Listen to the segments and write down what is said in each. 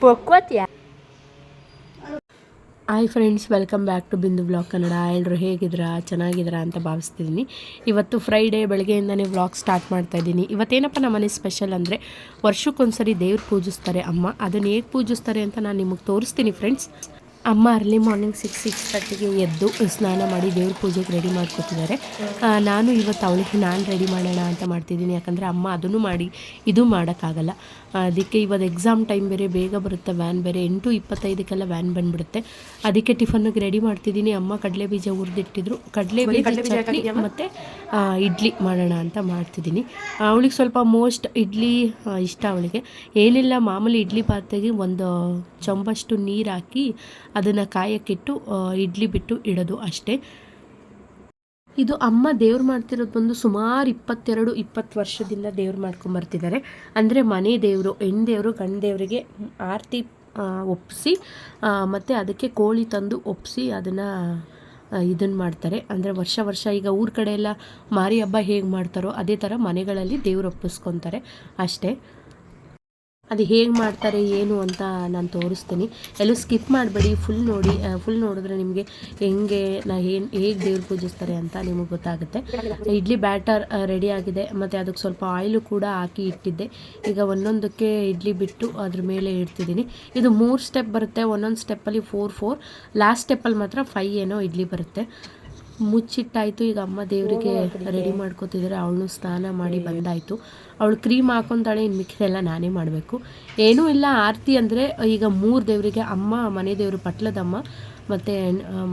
ಬೊಕ್ಕೋತಿಯಾ. Hi friends, welcome back to Bindu blog Kannada. ಎಲ್ಲರೂ ಹೇಗಿದ್ದೀರಾ, ಚೆನ್ನಾಗಿದ್ದೀರಾ ಅಂತ ಭಾವಿಸ್ತಿದ್ದೀನಿ. ಇವತ್ತು ಫ್ರೈಡೇ ಬೆಳಗ್ಗೆಯಿಂದನೇ ವ್ಲಾಗ್ ಸ್ಟಾರ್ಟ್ ಮಾಡ್ತಾಯಿದ್ದೀನಿ. ಇವತ್ತೇನಪ್ಪ ನಮ್ಮ ಮನೆ ಸ್ಪೆಷಲ್ ಅಂದರೆ, ವರ್ಷಕ್ಕೊಂದ್ಸರಿ ದೇವ್ರು ಪೂಜಿಸ್ತಾರೆ ಅಮ್ಮ. ಅದನ್ನು ಹೇಗೆ ಪೂಜಿಸ್ತಾರೆ ಅಂತ ನಾನು ನಿಮಗೆ ತೋರಿಸ್ತೀನಿ ಫ್ರೆಂಡ್ಸ್. ಅಮ್ಮ ಅರ್ಲಿ ಮಾರ್ನಿಂಗ್ 6:30ಗೆ ಎದ್ದು ಸ್ನಾನ ಮಾಡಿ ದೇವ್ರ ಪೂಜೆಗೆ ರೆಡಿ ಮಾಡ್ಕೊತಿದ್ದಾರೆ. ನಾನು ಇವತ್ತು ಅವಳಿಗೆ ನಾನು ರೆಡಿ ಮಾಡೋಣ ಅಂತ ಮಾಡ್ತಿದ್ದೀನಿ. ಯಾಕಂದರೆ ಅಮ್ಮ ಅದನ್ನು ಮಾಡಿ ಇದು ಮಾಡೋಕ್ಕಾಗಲ್ಲ. ಅದಕ್ಕೆ ಇವತ್ತು ಎಕ್ಸಾಮ್ ಟೈಮ್ ಬೇರೆ, ಬೇಗ ಬರುತ್ತೆ ವ್ಯಾನ್ ಬೇರೆ. 8:25 ವ್ಯಾನ್ ಬಂದುಬಿಡುತ್ತೆ. ಅದಕ್ಕೆ ಟಿಫನ್ನಿಗೆ ರೆಡಿ ಮಾಡ್ತಿದ್ದೀನಿ. ಅಮ್ಮ ಕಡಲೆ ಬೀಜ ಹುರಿದಿಟ್ಟಿದ್ರು. ಕಡಲೆ ಬೀಜ ಚಟ್ನಿ ಮತ್ತು ಇಡ್ಲಿ ಮಾಡೋಣ ಅಂತ ಮಾಡ್ತಿದ್ದೀನಿ. ಅವಳಿಗೆ ಸ್ವಲ್ಪ ಮೋಸ್ಟ್ ಇಡ್ಲಿ ಇಷ್ಟ. ಅವಳಿಗೆ ಏನಿಲ್ಲ, ಮಾಮೂಲಿ ಇಡ್ಲಿ ಪಾತ್ರೆಗೆ ಒಂದು ಚೊಂಬಷ್ಟು ನೀರು ಹಾಕಿ ಅದನ್ನು ಕಾಯಕ್ಕಿಟ್ಟು ಇಡ್ಲಿ ಬಿಟ್ಟು ಇಡೋದು ಅಷ್ಟೇ. ಇದು ಅಮ್ಮ ದೇವ್ರು ಮಾಡ್ತಿರೋದು ಬಂದು ಸುಮಾರು 22-20 ವರ್ಷದಿಂದ ದೇವ್ರು ಮಾಡ್ಕೊಂಬರ್ತಿದ್ದಾರೆ. ಅಂದರೆ ಮನೆ ದೇವರು, ಹೆಣ್ಣು ದೇವರು, ಗಂಡು ದೇವರಿಗೆ ಆರತಿ ಒಪ್ಪಿಸಿ ಮತ್ತು ಅದಕ್ಕೆ ಕೋಳಿ ತಂದು ಒಪ್ಪಿಸಿ ಅದನ್ನು ಇದನ್ನು ಮಾಡ್ತಾರೆ. ಅಂದರೆ ವರ್ಷ ಈಗ ಊರ ಕಡೆ ಎಲ್ಲ ಮಾರಿ ಹಬ್ಬ ಹೇಗೆ ಮಾಡ್ತಾರೋ ಅದೇ ಥರ ಮನೆಗಳಲ್ಲಿ ದೇವ್ರು ಒಪ್ಪಿಸ್ಕೊತಾರೆ ಅಷ್ಟೇ. ಅದು ಹೇಗೆ ಮಾಡ್ತಾರೆ ಏನು ಅಂತ ನಾನು ತೋರಿಸ್ತೀನಿ. ಎಲ್ಲೂ ಸ್ಕಿಪ್ ಮಾಡಬೇಡಿ, ಫುಲ್ ನೋಡಿ. ಫುಲ್ ನೋಡಿದ್ರೆ ನಿಮಗೆ ಹೇಗೆ ದೇವ್ರು ಪೂಜಿಸ್ತಾರೆ ಅಂತ ನಿಮಗೆ ಗೊತ್ತಾಗುತ್ತೆ. ಇಡ್ಲಿ ಬ್ಯಾಟರ್ ರೆಡಿ ಆಗಿದೆ ಮತ್ತು ಅದಕ್ಕೆ ಸ್ವಲ್ಪ ಆಯಿಲು ಕೂಡ ಹಾಕಿ ಇಟ್ಟಿದ್ದೆ. ಈಗ ಒಂದೊಂದಕ್ಕೆ ಇಡ್ಲಿ ಬಿಟ್ಟು ಅದ್ರ ಮೇಲೆ ಇಡ್ತಿದ್ದೀನಿ. ಇದು 3 ಸ್ಟೆಪ್ ಬರುತ್ತೆ. ಒಂದೊಂದು ಸ್ಟೆಪ್ಪಲ್ಲಿ 4 ಲಾಸ್ಟ್ ಸ್ಟೆಪ್ಪಲ್ಲಿ ಮಾತ್ರ 5 ಏನೋ ಇಡ್ಲಿ ಬರುತ್ತೆ. ಮುಚ್ಚಿಟ್ಟಾಯಿತು. ಈಗ ಅಮ್ಮ ದೇವರಿಗೆ ರೆಡಿ ಮಾಡ್ಕೊತಿದ್ದಾರೆ. ಅವಳು ಸ್ನಾನ ಮಾಡಿ ಬಂದಾಯಿತು. ಅವಳು ಕ್ರೀಮ್ ಹಾಕೊತಾಳೆ. ಇನ್ನು ಮಿಕ್ಕಿದೆಲ್ಲ ನಾನೇ ಮಾಡಬೇಕು. ಏನೂ ಇಲ್ಲ, ಆರತಿ ಅಂದರೆ ಈಗ 3 ದೇವರಿಗೆ, ಅಮ್ಮ ಮನೆ ದೇವರು ಪಟ್ಲದಮ್ಮ ಮತ್ತು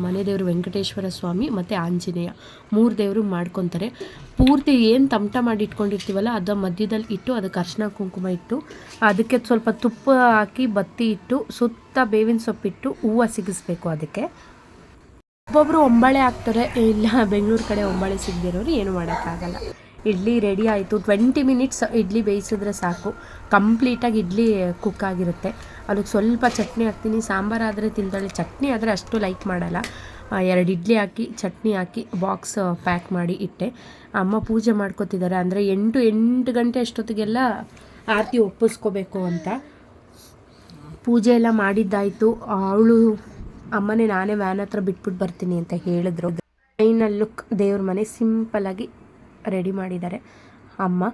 ಮನೆ ದೇವರು ವೆಂಕಟೇಶ್ವರ ಸ್ವಾಮಿ ಮತ್ತು ಆಂಜನೇಯ, 3 ದೇವರು ಮಾಡ್ಕೊತಾರೆ. ಪೂರ್ತಿ ಏನು ತಮಟ ಮಾಡಿ ಇಟ್ಕೊಂಡಿರ್ತೀವಲ್ಲ ಅದು ಮಧ್ಯದಲ್ಲಿ ಇಟ್ಟು ಅದಕ್ಕೆ ಅರಿಶಿನ ಕುಂಕುಮ ಇಟ್ಟು ಅದಕ್ಕೆ ಸ್ವಲ್ಪ ತುಪ್ಪ ಹಾಕಿ ಬತ್ತಿ ಇಟ್ಟು ಸುತ್ತ ಬೇವಿನ ಸೊಪ್ಪಿಟ್ಟು ಹೂವು ಸಿಗಿಸ್ಬೇಕು. ಅದಕ್ಕೆ ಒಬ್ಬೊಬ್ಬರು ಒಂಬಾಳೆ ಹಾಕ್ತಾರೆ. ಇಲ್ಲ, ಬೆಂಗಳೂರು ಕಡೆ ಒಂಬಾಳೆ ಸಿಗದಿರೋರು ಏನು ಮಾಡೋಕ್ಕಾಗಲ್ಲ. ಇಡ್ಲಿ ರೆಡಿ ಆಯಿತು. 20 ಮಿನಿಟ್ಸ್ ಇಡ್ಲಿ ಬೇಯಿಸಿದ್ರೆ ಸಾಕು, ಕಂಪ್ಲೀಟಾಗಿ ಇಡ್ಲಿ ಕುಕ್ ಆಗಿರುತ್ತೆ. ಅದಕ್ಕೆ ಸ್ವಲ್ಪ ಚಟ್ನಿ ಹಾಕ್ತೀನಿ. ಸಾಂಬಾರಾದರೆ ತಿಂತಾಳೆ, ಚಟ್ನಿ ಆದರೆ ಅಷ್ಟು ಲೈಕ್ ಮಾಡಲ್ಲ. 2 ಇಡ್ಲಿ ಹಾಕಿ ಚಟ್ನಿ ಹಾಕಿ ಬಾಕ್ಸ್ ಪ್ಯಾಕ್ ಮಾಡಿ ಇಟ್ಟೆ. ಅಮ್ಮ ಪೂಜೆ ಮಾಡ್ಕೊತಿದ್ದಾರೆ. ಅಂದರೆ 8 ಗಂಟೆ ಅಷ್ಟೊತ್ತಿಗೆಲ್ಲ ಆರತಿ ಒಪ್ಪಿಸ್ಕೋಬೇಕು ಅಂತ. ಪೂಜೆ ಎಲ್ಲ ಮಾಡಿದ್ದಾಯಿತು. ಅವಳು ಅಮ್ಮನೇ ನಾನೇ ವ್ಯಾನ್ ಹತ್ರ ಬಿಟ್ಬಿಟ್ಟು ಬರ್ತೀನಿ ಅಂತ ಹೇಳಿದ್ರು. ಫೈನಲ್ ಲುಕ್ ದೇವ್ರ ಮನೆ ಸಿಂಪಲ್ಲಾಗಿ ರೆಡಿ ಮಾಡಿದ್ದಾರೆ ಅಮ್ಮ.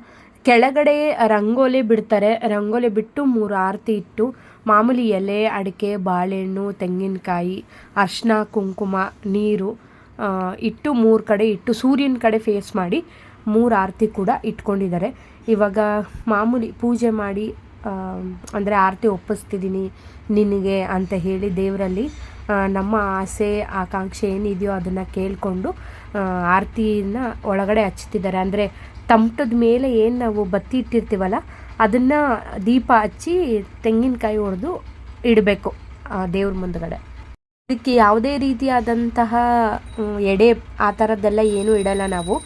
ಕೆಳಗಡೆ ರಂಗೋಲಿ ಬಿಡ್ತಾರೆ. ರಂಗೋಲಿ ಬಿಟ್ಟು 3 ಆರತಿ ಇಟ್ಟು ಮಾಮೂಲಿ ಎಲೆ, ಅಡಿಕೆ, ಬಾಳೆಹಣ್ಣು, ತೆಂಗಿನಕಾಯಿ, ಅರಿಶಿನ, ಕುಂಕುಮ, ನೀರು ಇಟ್ಟು 3 ಕಡೆ ಇಟ್ಟು ಸೂರ್ಯನ ಕಡೆ ಫೇಸ್ ಮಾಡಿ 3 ಆರತಿ ಕೂಡ ಇಟ್ಕೊಂಡಿದ್ದಾರೆ. ಇವಾಗ ಮಾಮೂಲಿ ಪೂಜೆ ಮಾಡಿ ಅಂದರೆ ಆರತಿ ಒಪ್ಪಿಸ್ತಿದ್ದೀನಿ ನಿನಗೆ ಅಂತ ಹೇಳಿ ದೇವರಲ್ಲಿ ನಮ್ಮ ಆಸೆ ಆಕಾಂಕ್ಷೆ ಏನಿದೆಯೋ ಅದನ್ನು ಕೇಳಿಕೊಂಡು ಆರತಿನ ಒಳಗಡೆ ಹಚ್ತಿದ್ದಾರೆ. ಅಂದರೆ ತಮಟದ ಮೇಲೆ ಏನು ನಾವು ಬತ್ತಿ ಇಟ್ಟಿರ್ತೀವಲ್ಲ ಅದನ್ನು ದೀಪ ಹಚ್ಚಿ ತೆಂಗಿನಕಾಯಿ ಹೊಡೆದು ಇಡಬೇಕು ದೇವ್ರ ಮುಂದ್ಗಡೆ. ಅದಕ್ಕೆ ಯಾವುದೇ ರೀತಿಯಾದಂತಹ ಎಡೆ ಆ ಥರದ್ದೆಲ್ಲ ಏನೂ ಇಡಲ್ಲ ನಾವು.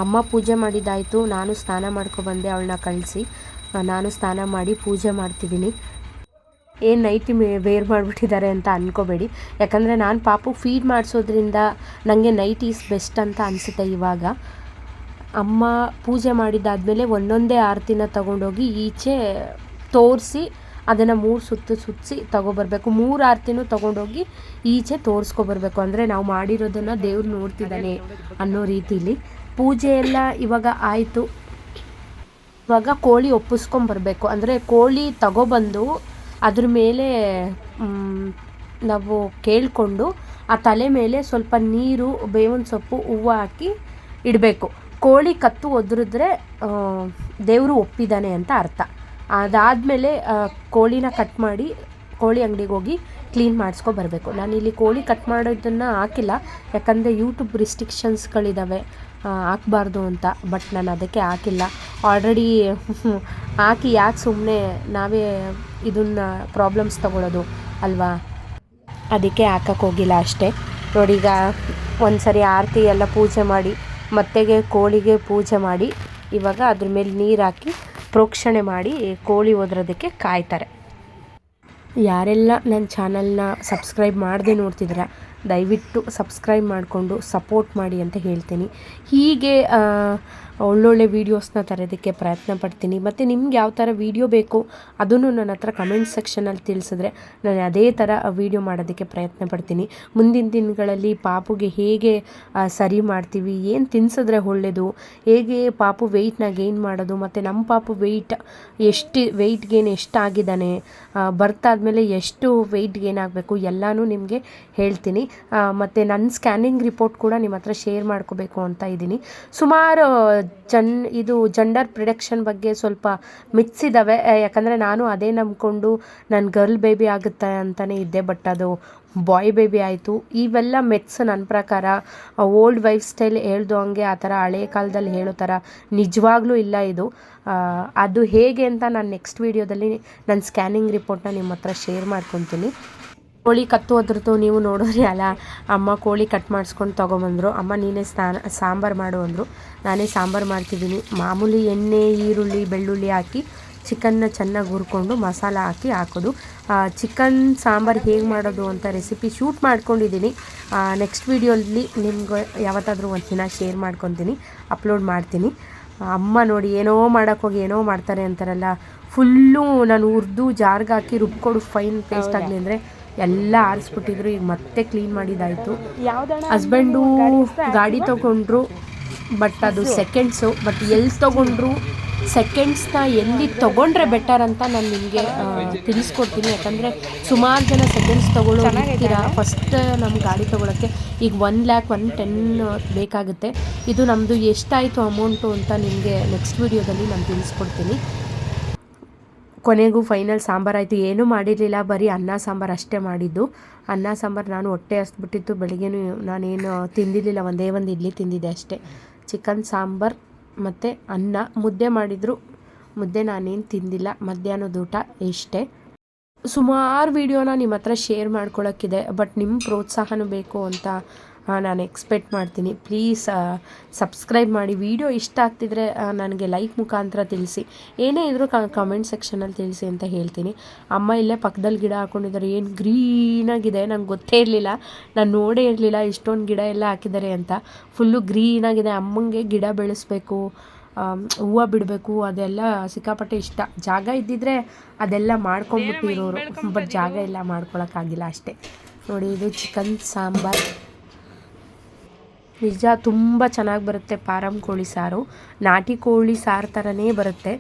ಅಮ್ಮ ಪೂಜೆ ಮಾಡಿದ್ದಾಯಿತು. ನಾನು ಸ್ನಾನ ಮಾಡ್ಕೊಬಂದೆ. ಅವಳನ್ನ ಕಳಿಸಿ ನಾನು ಸ್ನಾನ ಮಾಡಿ ಪೂಜೆ ಮಾಡ್ತಿದ್ದೀನಿ. ಏನು ನೈಟಿ ವೇರ್ ಮಾಡಿಬಿಟ್ಟಿದ್ದಾರೆ ಅಂತ ಅಂದ್ಕೋಬೇಡಿ. ಯಾಕಂದರೆ ನಾನು ಪಾಪು ಫೀಡ್ ಮಾಡಿಸೋದ್ರಿಂದ ನನಗೆ ನೈಟೀಸ್ ಬೆಸ್ಟ್ ಅಂತ ಅನಿಸುತ್ತೆ ಇವಾಗ. ಅಮ್ಮ ಪೂಜೆ ಮಾಡಿದ್ದಾದಮೇಲೆ ಒಂದೊಂದೇ ಆರತಿನ ತೊಗೊಂಡೋಗಿ ಈಚೆ ತೋರಿಸಿ ಅದನ್ನು 3 ಸುತ್ತು ಸುತ್ತಿಸಿ ತೊಗೊಬರ್ಬೇಕು. 3 ಆರತಿನೂ ತೊಗೊಂಡೋಗಿ ಈಚೆ ತೋರಿಸ್ಕೊಬರ್ಬೇಕು. ಅಂದರೆ ನಾವು ಮಾಡಿರೋದನ್ನು ದೇವ್ರು ನೋಡ್ತಿದ್ದಾನೆ ಅನ್ನೋ ರೀತಿಲಿ. ಪೂಜೆ ಎಲ್ಲ ಇವಾಗ ಆಯಿತು. ಇವಾಗ ಕೋಳಿ ಒಪ್ಪಿಸ್ಕೊಂಬರ್ಬೇಕು. ಅಂದರೆ ಕೋಳಿ ತಗೊಬಂದು ಅದ್ರ ಮೇಲೆ ನಾವು ಕೇಳಿಕೊಂಡು ಆ ತಲೆ ಮೇಲೆ ಸ್ವಲ್ಪ ನೀರು, ಬೇವಿನ ಸೊಪ್ಪು, ಹೂವು ಹಾಕಿ ಇಡಬೇಕು. ಕೋಳಿ ಕತ್ತು ಒದರಿದ್ರೆ ದೇವರು ಒಪ್ಪಿದ್ದಾನೆ ಅಂತ ಅರ್ಥ. ಅದಾದಮೇಲೆ ಕೋಳಿನ ಕಟ್ ಮಾಡಿ ಕೋಳಿ ಅಂಗಡಿಗೆ ಹೋಗಿ ಕ್ಲೀನ್ ಮಾಡಿಸ್ಕೊಬರ್ಬೇಕು. ನಾನಿಲ್ಲಿ ಕೋಳಿ ಕಟ್ ಮಾಡೋದನ್ನು ಹಾಕಿಲ್ಲ, ಯಾಕಂದರೆ ಯೂಟ್ಯೂಬ್ ರಿಸ್ಟ್ರಿಕ್ಷನ್ಸ್ಗಳಿದ್ದಾವೆ, ಹಾಕಬಾರ್ದು ಅಂತ. ಬಟ್ ನಾನು ಅದಕ್ಕೆ ಹಾಕಿಲ್ಲ. ಆಲ್ರೆಡಿ ಹಾಕಿ ಯಾಕೆ ಸುಮ್ಮನೆ ನಾವೇ ಇದನ್ನು ಪ್ರಾಬ್ಲಮ್ಸ್ ತಗೊಳ್ಳೋದು ಅಲ್ವಾ, ಅದಕ್ಕೆ ಹಾಕಕ್ಕೆ ಹೋಗಿಲ್ಲ ಅಷ್ಟೇ. ನೋಡಿ, ಈಗ ಒಂದು ಸರಿ ಆರತಿ ಎಲ್ಲ ಪೂಜೆ ಮಾಡಿ ಮತ್ತೆಗೆ ಕೋಳಿಗೆ ಪೂಜೆ ಮಾಡಿ ಇವಾಗ ಅದ್ರ ಮೇಲೆ ನೀರು ಹಾಕಿ ಪ್ರೋಕ್ಷಣೆ ಮಾಡಿ ಕೋಳಿ ಒದರೋದಕ್ಕೆ ಕಾಯ್ತಾರೆ. ಯಾರೆಲ್ಲ ನನ್ನ ಚಾನಲ್ನ ಸಬ್ಸ್ಕ್ರೈಬ್ ಮಾಡದೆ ನೋಡ್ತಿದ್ದೀರಾ, ದಯವಿಟ್ಟು ಸಬ್ಸ್ಕ್ರೈಬ್ ಮಾಡಿಕೊಂಡು ಸಪೋರ್ಟ್ ಮಾಡಿ ಅಂತ ಹೇಳ್ತೀನಿ. ಹೀಗೆ ಒಳ್ಳೊಳ್ಳೆ ವೀಡಿಯೋಸ್ನ ತರೋದಕ್ಕೆ ಪ್ರಯತ್ನ ಪಡ್ತೀನಿ. ಮತ್ತು ನಿಮ್ಗೆ ಯಾವ ಥರ ವೀಡಿಯೋ ಬೇಕು ಅದನ್ನು ನನ್ನ ಹತ್ರ ಕಮೆಂಟ್ ಸೆಕ್ಷನಲ್ಲಿ ತಿಳಿಸಿದ್ರೆ ನಾನು ಅದೇ ಥರ ವೀಡಿಯೋ ಮಾಡೋದಕ್ಕೆ ಪ್ರಯತ್ನ ಪಡ್ತೀನಿ. ಮುಂದಿನ ದಿನಗಳಲ್ಲಿ ಪಾಪುಗೆ ಹೇಗೆ ಸರಿ ಮಾಡ್ತೀವಿ, ಏನು ತಿನ್ಸಿದ್ರೆ ಒಳ್ಳೆಯದು, ಹೇಗೆ ಪಾಪು ವೆಯ್ಟ್ನ ಗೇನ್ ಮಾಡೋದು, ಮತ್ತು ನಮ್ಮ ಪಾಪು ವೆಯ್ಟ್ ಗೇನ್ ಎಷ್ಟಾಗಿದ್ದಾನೆ, ಬರ್ತಾದಮೇಲೆ ಎಷ್ಟು ವೆಯ್ಟ್ ಗೇನ್ ಆಗಬೇಕು ಎಲ್ಲನೂ ನಿಮಗೆ ಹೇಳ್ತೀನಿ. ಮತ್ತು ನನ್ನ ಸ್ಕ್ಯಾನಿಂಗ್ ರಿಪೋರ್ಟ್ ಕೂಡ ನಿಮ್ಮ ಹತ್ರ ಶೇರ್ ಮಾಡ್ಕೋಬೇಕು ಅಂತ ಇದ್ದೀನಿ. ಸುಮಾರು ಇದು ಜೆಂಡರ್ ಪ್ರಿಡಿಕ್ಷನ್ ಬಗ್ಗೆ ಸ್ವಲ್ಪ ಮಿತ್ಸ್ ಇದ್ದಾವೆ. ಯಾಕಂದರೆ ನಾನು ಅದೇ ನಂಬ್ಕೊಂಡು ನನ್ನ ಗರ್ಲ್ ಬೇಬಿ ಆಗುತ್ತೆ ಅಂತಲೇ ಇದ್ದೆ, ಬಟ್ ಅದು ಬಾಯ್ ಬೇಬಿ ಆಯಿತು. ಇವೆಲ್ಲ ಮೆತ್ಸ್ ನನ್ನ ಪ್ರಕಾರ ಓಲ್ಡ್ ವೈಫ್ ಸ್ಟೈಲ್ ಹೇಳ್ದು ಹಂಗೆ ಆ ಥರ ಹಳೆ ಕಾಲದಲ್ಲಿ ಹೇಳೋ ಥರ ನಿಜವಾಗ್ಲೂ ಇಲ್ಲ ಇದು. ಅದು ಹೇಗೆ ಅಂತ ನಾನು ನೆಕ್ಸ್ಟ್ ವೀಡಿಯೋದಲ್ಲಿ ನನ್ನ ಸ್ಕ್ಯಾನಿಂಗ್ ರಿಪೋರ್ಟ್ನ ನಿಮ್ಮ ಹತ್ರ ಶೇರ್ ಮಾಡ್ಕೊತೀನಿ. ಕೋಳಿ ಕತ್ತು ಅದ್ರದ್ದು ನೀವು ನೋಡಿದ್ರಿ ಅಲ್ಲ, ಅಮ್ಮ ಕೋಳಿ ಕಟ್ ಮಾಡಿಸ್ಕೊಂಡು ತೊಗೊಂಬಂದರು. ಅಮ್ಮ ನೀನೇ ಸಾಂಬಾರು ಮಾಡು ಅಂದರು. ನಾನೇ ಸಾಂಬಾರು ಮಾಡ್ತಿದ್ದೀನಿ. ಮಾಮೂಲಿ ಎಣ್ಣೆ, ಈರುಳ್ಳಿ, ಬೆಳ್ಳುಳ್ಳಿ ಹಾಕಿ ಚಿಕನ್ನ ಚೆನ್ನಾಗಿ ಹುರ್ಕೊಂಡು ಮಸಾಲ ಹಾಕೋದು. ಚಿಕನ್ ಸಾಂಬಾರು ಹೇಗೆ ಮಾಡೋದು ಅಂತ ರೆಸಿಪಿ ಶೂಟ್ ಮಾಡ್ಕೊಂಡಿದ್ದೀನಿ. ನೆಕ್ಸ್ಟ್ ವೀಡಿಯೋಲಿ ನಿಮ್ಗೆ ಯಾವತ್ತಾದರೂ ಒಂದು ದಿನ ಶೇರ್ ಮಾಡ್ಕೊತೀನಿ, ಅಪ್ಲೋಡ್ ಮಾಡ್ತೀನಿ. ಅಮ್ಮ ನೋಡಿ ಏನೋ ಮಾಡೋಕ್ಕೋಗಿ ಏನೋ ಮಾಡ್ತಾರೆ ಅಂತಾರಲ್ಲ, ಫುಲ್ಲು ನಾನು ಹುರಿದು ಜಾರ್ಗೆ ಹಾಕಿ ರುಬ್ಕೊಡು ಫೈನ್ ಪೇಸ್ಟ್ ಆಗಲಿ ಅಂದರೆ ಎಲ್ಲ ಆರಿಸ್ಬಿಟ್ಟಿದ್ರು. ಈಗ ಮತ್ತೆ ಕ್ಲೀನ್ ಮಾಡಿದ್ದಾಯಿತು. ಹಸ್ಬೆಂಡು ಗಾಡಿ ತೊಗೊಂಡ್ರು, ಬಟ್ ಅದು ಸೆಕೆಂಡ್ಸು. ಬಟ್ ಎಲ್ಲಿ ತೊಗೊಂಡ್ರು, ಸೆಕೆಂಡ್ಸ್ನ ಎಲ್ಲಿ ತೊಗೊಂಡ್ರೆ ಬೆಟರ್ ಅಂತ ನಾನು ನಿಮಗೆ ತಿಳಿಸ್ಕೊಡ್ತೀನಿ. ಯಾಕಂದರೆ ಸುಮಾರು ಜನ ಸೆಕೆಂಡ್ಸ್ ತೊಗೊಳ್ಳೋದಿರ್ತೀರ. ಫಸ್ಟ್ ನಮ್ಮ ಗಾಡಿ ತೊಗೊಳಕ್ಕೆ ಈಗ 1,10,000 ಬೇಕಾಗುತ್ತೆ. ಇದು ನಮ್ಮದು ಎಷ್ಟಾಯಿತು ಅಮೌಂಟು ಅಂತ ನಿಮಗೆ ನೆಕ್ಸ್ಟ್ ವೀಡಿಯೋದಲ್ಲಿ ನಾನು ತಿಳಿಸ್ಕೊಡ್ತೀನಿ. ಕೊನೆಗೂ ಫೈನಲ್ ಸಾಂಬಾರಾಯಿತು. ಏನೂ ಮಾಡಿರಲಿಲ್ಲ, ಬರೀ ಅನ್ನ ಸಾಂಬಾರು ಅಷ್ಟೇ ಮಾಡಿದ್ದು. ಅನ್ನ ಸಾಂಬಾರು ನಾನು ಹೊಟ್ಟೆ ಹಸ್ಬಿಟ್ಟಿತ್ತು. ಬೆಳಗ್ಗೆನೂ ನಾನೇನು ತಿಂದಿರಲಿಲ್ಲ, ಒಂದೇ ಒಂದು ಇಡ್ಲಿ ತಿಂದಿದ್ದೆ ಅಷ್ಟೇ. ಚಿಕನ್ ಸಾಂಬಾರು ಮತ್ತು ಅನ್ನ, ಮುದ್ದೆ ಮಾಡಿದರು. ಮುದ್ದೆ ನಾನೇನು ತಿಂದಿಲ್ಲ. ಮಧ್ಯಾಹ್ನದ ಊಟ ಇಷ್ಟೇ. ಸುಮಾರು ವೀಡಿಯೋನ ನಿಮ್ಮ ಹತ್ರ ಶೇರ್ ಮಾಡ್ಕೊಳ್ಳೋಕ್ಕಿದೆ, ಬಟ್ ನಿಮ್ಮ ಪ್ರೋತ್ಸಾಹನೂ ಬೇಕು ಅಂತ ನಾನು ಎಕ್ಸ್ಪೆಕ್ಟ್ ಮಾಡ್ತೀನಿ. ಪ್ಲೀಸ್ ಸಬ್ಸ್ಕ್ರೈಬ್ ಮಾಡಿ. ವಿಡಿಯೋ ಇಷ್ಟ ಆಗ್ತಿದ್ರೆ ನನಗೆ ಲೈಕ್ ಮುಖಾಂತರ ತಿಳಿಸಿ. ಏನೇ ಇದ್ರೂ ಕಮೆಂಟ್ ಸೆಕ್ಷನಲ್ಲಿ ತಿಳಿಸಿ ಅಂತ ಹೇಳ್ತೀನಿ. ಅಮ್ಮ ಇಲ್ಲೇ ಪಕ್ಕದಲ್ಲಿ ಗಿಡ ಹಾಕ್ಕೊಂಡಿದ್ದಾರೆ. ಏನು ಗ್ರೀನಾಗಿದೆ, ನಂಗೆ ಗೊತ್ತೇ ಇರಲಿಲ್ಲ, ನಾನು ನೋಡೇ ಇರಲಿಲ್ಲ ಇಷ್ಟೊಂದು ಗಿಡ ಎಲ್ಲ ಹಾಕಿದ್ದಾರೆ ಅಂತ. ಫುಲ್ಲು ಗ್ರೀನಾಗಿದೆ. ಅಮ್ಮಂಗೆ ಗಿಡ ಬೆಳೆಸ್ಬೇಕು, ಹೂವು ಬಿಡಬೇಕು, ಅದೆಲ್ಲ ಸಿಕ್ಕಾಪಟ್ಟೆ ಇಷ್ಟ. ಜಾಗ ಇದ್ದಿದ್ರೆ ಅದೆಲ್ಲ ಮಾಡ್ಕೊಂಡ್ಬಿಟ್ಟಿರೋರು, ಬಟ್ ಜಾಗ ಎಲ್ಲ ಮಾಡ್ಕೊಳಕ್ಕಾಗಿಲ್ಲ ಅಷ್ಟೇ. ನೋಡಿ, ಇದು ಚಿಕನ್ ಸಾಂಬಾರು ನಿಜ ತುಂಬ ಚೆನ್ನಾಗಿ ಬರುತ್ತೆ. ಫಾರಮ್ ಕೋಳಿ ಸಾರು, ನಾಟಿ ಕೋಳಿ ಸಾರು ಥರನೇ ಬರುತ್ತೆ.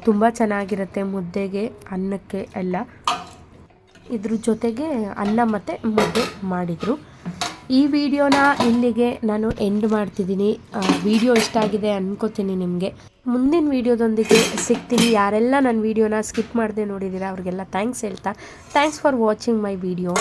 ತುಂಬ ಚೆನ್ನಾಗಿರುತ್ತೆ ಮುದ್ದೆಗೆ, ಅನ್ನಕ್ಕೆ ಎಲ್ಲ. ಇದ್ರ ಜೊತೆಗೆ ಅನ್ನ ಮತ್ತು ಮುದ್ದೆ ಮಾಡಿದರು. ಈ ವಿಡಿಯೋನ ಇಲ್ಲಿಗೆ ನಾನು ಎಂಡ್ ಮಾಡ್ತಿದ್ದೀನಿ. ವಿಡಿಯೋ ಇಷ್ಟ ಆಗಿದೆ ಅನ್ಕೋತೀನಿ ನಿಮಗೆ. ಮುಂದಿನ ವಿಡಿಯೋದೊಂದಿಗೆ ಸಿಗ್ತೀನಿ. ಯಾರೆಲ್ಲ ನನ್ನ ವಿಡಿಯೋನ ಸ್ಕಿಪ್ ಮಾಡದೆ ನೋಡಿದ್ದೀರಾ ಅವ್ರಿಗೆಲ್ಲ ಥ್ಯಾಂಕ್ಸ್ ಹೇಳ್ತಾ, thanks for watching my video.